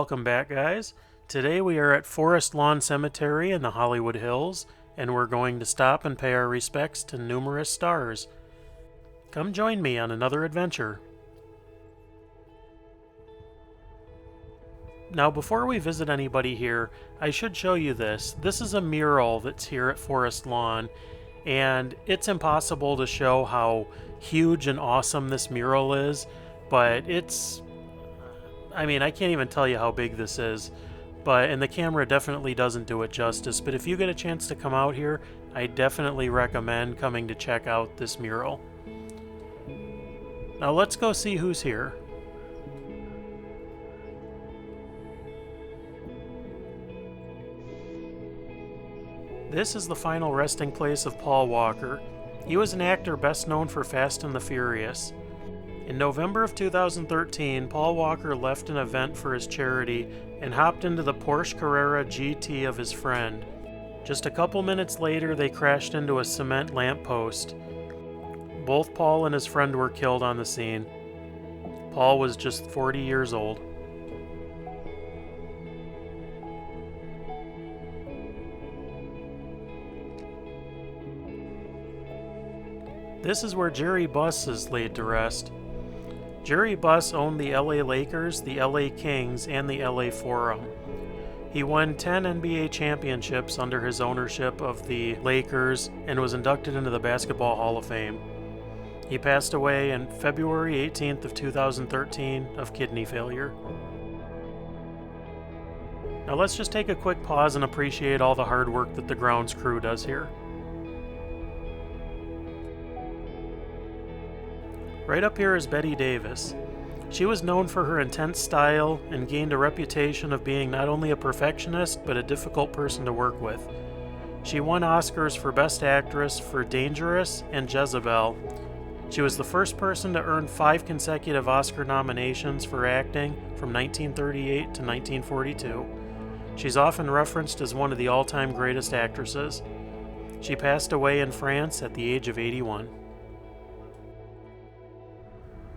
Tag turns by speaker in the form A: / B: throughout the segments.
A: Welcome back, guys. Today we are at Forest Lawn Cemetery in the Hollywood Hills, and we're going to stop and pay our respects to numerous stars. Come join me on another adventure. Now, before we visit anybody here, I should show you this. This is a mural that's here at Forest Lawn, and it's impossible to show how huge and awesome this mural is, but I can't even tell you how big this is, and the camera definitely doesn't do it justice, but if you get a chance to come out here, I definitely recommend coming to check out this mural. Now let's go see who's here. This is the final resting place of Paul Walker. He was an actor best known for Fast and the Furious. In November of 2013, Paul Walker left an event for his charity and hopped into the Porsche Carrera GT of his friend. Just a couple minutes later, they crashed into a cement lamppost. Both Paul and his friend were killed on the scene. Paul was just 40 years old. This is where Jerry Buss is laid to rest. Jerry Buss owned the LA Lakers, the LA Kings, and the LA Forum. He won 10 NBA championships under his ownership of the Lakers and was inducted into the Basketball Hall of Fame. He passed away on February 18th of 2013 of kidney failure. Now let's just take a quick pause and appreciate all the hard work that the grounds crew does here. Right up here is Bette Davis. She was known for her intense style and gained a reputation of being not only a perfectionist, but a difficult person to work with. She won Oscars for Best Actress for Dangerous and Jezebel. She was the first person to earn 5 consecutive Oscar nominations for acting from 1938 to 1942. She's often referenced as one of the all-time greatest actresses. She passed away in France at the age of 81.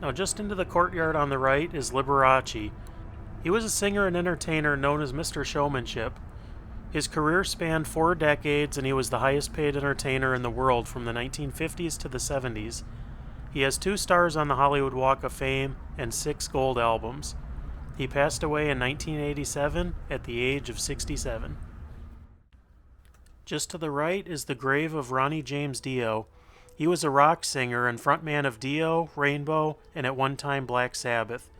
A: Now just into the courtyard on the right is Liberace. He was a singer and entertainer known as Mr. Showmanship. His career spanned 4 decades and he was the highest paid entertainer in the world from the 1950s to the 70s. He has 2 stars on the Hollywood Walk of Fame and 6 gold albums. He passed away in 1987 at the age of 67. Just to the right is the grave of Ronnie James Dio. He was a rock singer and frontman of Dio, Rainbow, and at one time Black Sabbath.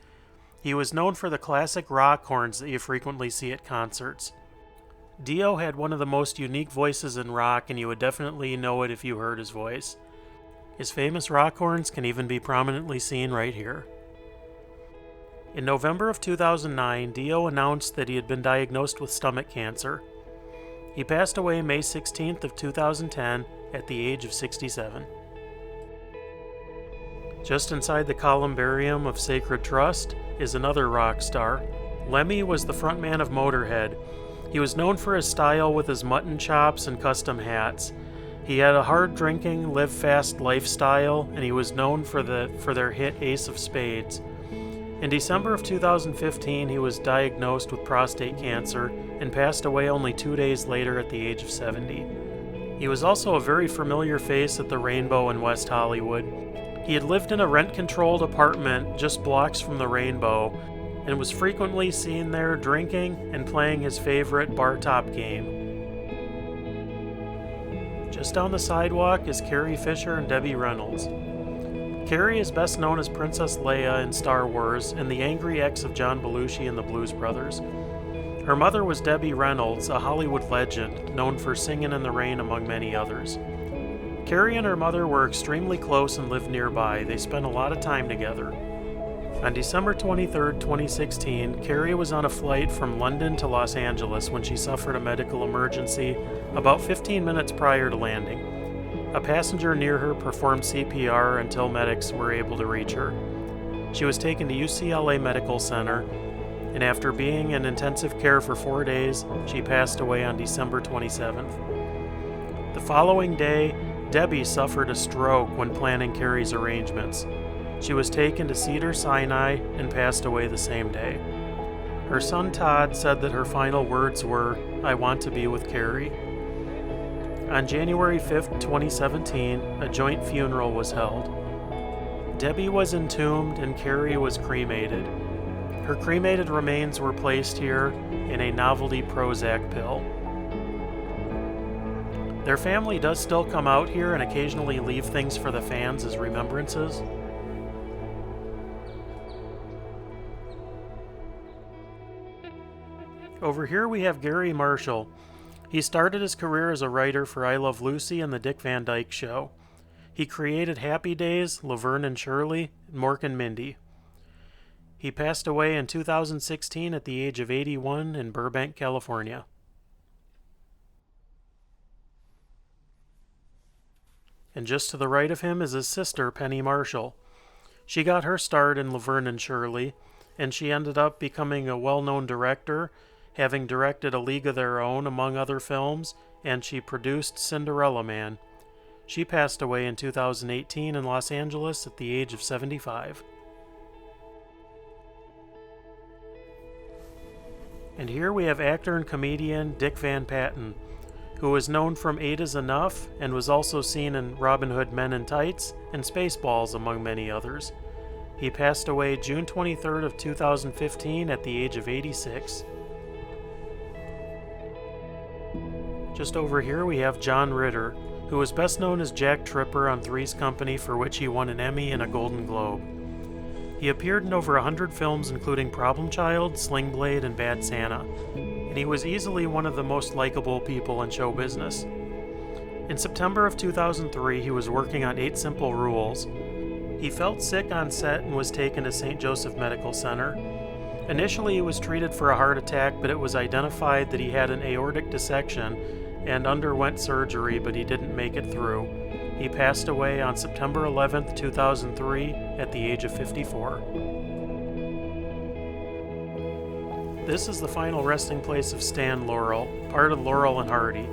A: He was known for the classic rock horns that you frequently see at concerts. Dio had one of the most unique voices in rock, and you would definitely know it if you heard his voice. His famous rock horns can even be prominently seen right here. In November of 2009, Dio announced that he had been diagnosed with stomach cancer. He passed away May 16th of 2010 at the age of 67. Just inside the columbarium of Sacred Trust is another rock star. Lemmy was the frontman of Motorhead. He was known for his style with his mutton chops and custom hats. He had a hard-drinking, live-fast lifestyle, and he was known for their hit Ace of Spades. In December of 2015, he was diagnosed with prostate cancer and passed away only 2 days later at the age of 70. He was also a very familiar face at the Rainbow in West Hollywood. He had lived in a rent-controlled apartment just blocks from the Rainbow and was frequently seen there drinking and playing his favorite bar-top game. Just down the sidewalk is Carrie Fisher and Debbie Reynolds. Carrie is best known as Princess Leia in Star Wars and the angry ex of John Belushi in the Blues Brothers. Her mother was Debbie Reynolds, a Hollywood legend, known for Singin' in the Rain among many others. Carrie and her mother were extremely close and lived nearby. They spent a lot of time together. On December 23, 2016, Carrie was on a flight from London to Los Angeles when she suffered a medical emergency about 15 minutes prior to landing. A passenger near her performed CPR until medics were able to reach her. She was taken to UCLA Medical Center, and after being in intensive care for 4 days, she passed away on December 27th. The following day, Debbie suffered a stroke when planning Carrie's arrangements. She was taken to Cedar-Sinai and passed away the same day. Her son Todd said that her final words were, "I want to be with Carrie." On January 5, 2017, a joint funeral was held. Debbie was entombed and Carrie was cremated. Her cremated remains were placed here in a novelty Prozac pill. Their family does still come out here and occasionally leave things for the fans as remembrances. Over here we have Garry Marshall. He started his career as a writer for I Love Lucy and The Dick Van Dyke Show. He created Happy Days, Laverne and Shirley, and Mork and Mindy. He passed away in 2016 at the age of 81 in Burbank, California. And just to the right of him is his sister, Penny Marshall. She got her start in Laverne and Shirley, and she ended up becoming a well-known director, having directed A League of Their Own, among other films, and she produced Cinderella Man. She passed away in 2018 in Los Angeles at the age of 75. And here we have actor and comedian Dick Van Patten, who was known from Eight Is Enough and was also seen in Robin Hood Men in Tights and Spaceballs, among many others. He passed away June 23rd of 2015 at the age of 86. Just over here we have John Ritter, who was best known as Jack Tripper on Three's Company, for which he won an Emmy and a Golden Globe. He appeared in over 100 films including Problem Child, Sling Blade, and Bad Santa, and he was easily one of the most likable people in show business. In September of 2003, he was working on 8 Simple Rules. He felt sick on set and was taken to St. Joseph Medical Center. Initially, he was treated for a heart attack, but it was identified that he had an aortic dissection and underwent surgery, but he didn't make it through. He passed away on September 11, 2003, at the age of 54. This is the final resting place of Stan Laurel, part of Laurel and Hardy.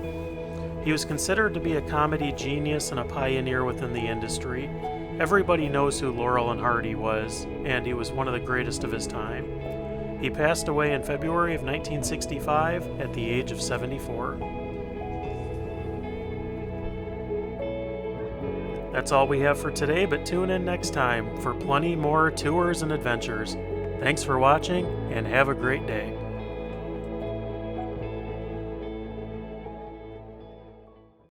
A: He was considered to be a comedy genius and a pioneer within the industry. Everybody knows who Laurel and Hardy was, and he was one of the greatest of his time. He passed away in February of 1965 at the age of 74. That's all we have for today, but tune in next time for plenty more tours and adventures. Thanks for watching, and have a great day.